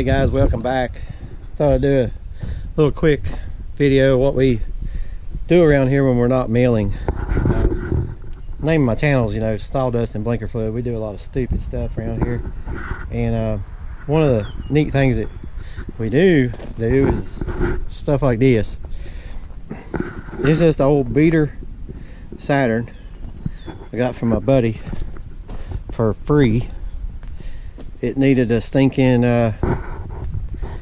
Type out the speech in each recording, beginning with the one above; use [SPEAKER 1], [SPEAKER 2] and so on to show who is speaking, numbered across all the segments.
[SPEAKER 1] Hey guys, welcome back. Thought I'd do a little quick video of what we do around here when we're not milling. Name of my channels, you know, Sawdust and Blinker Fluid. We do a lot of stupid stuff around here, and one of the neat things that we do is stuff like this. This is just an old beater Saturn I got from my buddy for free. It needed a stinking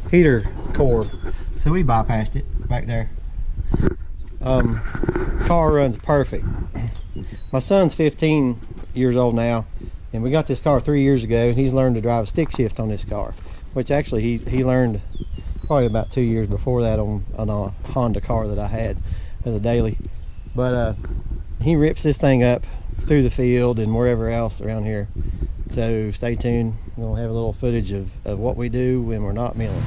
[SPEAKER 1] heater core, so we bypassed it back there. Car runs perfect. My son's 15 years old now, and we got this car 3 years ago, and he's learned to drive a stick shift on this car, which actually he learned probably about 2 years before that on a Honda car that I had as a daily. But he rips this thing up through the field and wherever else around here. So stay tuned. We'll have a little footage of what we do when we're not milling.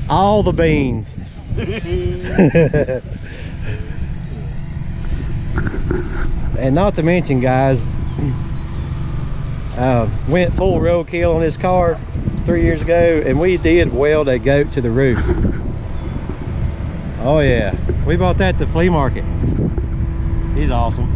[SPEAKER 1] All the beans. And not to mention, guys, went full roadkill on this car 3 years ago, and we did weld a goat to the roof. Oh yeah, we bought that at the flea market. He's awesome.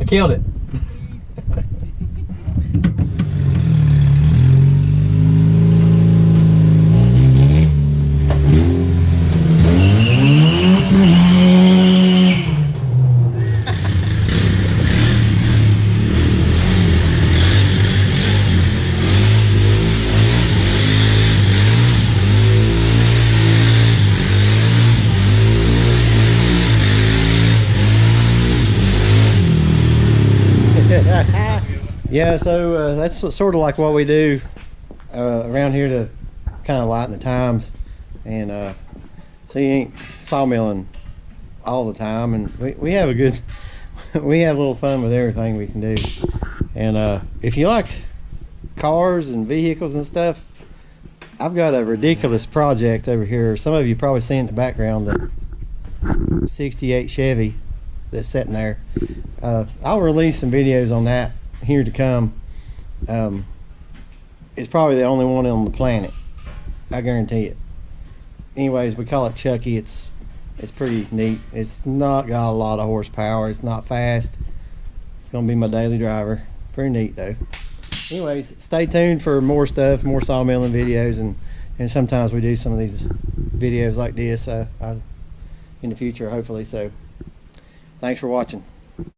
[SPEAKER 1] Killed it. Yeah, so that's sort of like what we do around here to kind of lighten the times, and so you ain't sawmilling all the time, and we have a good we have a little fun with everything we can do. And if you like cars and vehicles and stuff, I've got a ridiculous project over here. Some of you probably seen in the background the 68 Chevy that's sitting there. I'll release some videos on that here to come. It's probably the only one on the planet, I guarantee it. Anyways, we call it Chucky. It's pretty neat. It's not got a lot of horsepower. It's not fast. It's gonna be my daily driver. Pretty neat though. Anyways, stay tuned for more stuff, more sawmilling videos, and sometimes we do some of these videos like this in the future, hopefully. So thanks for watching.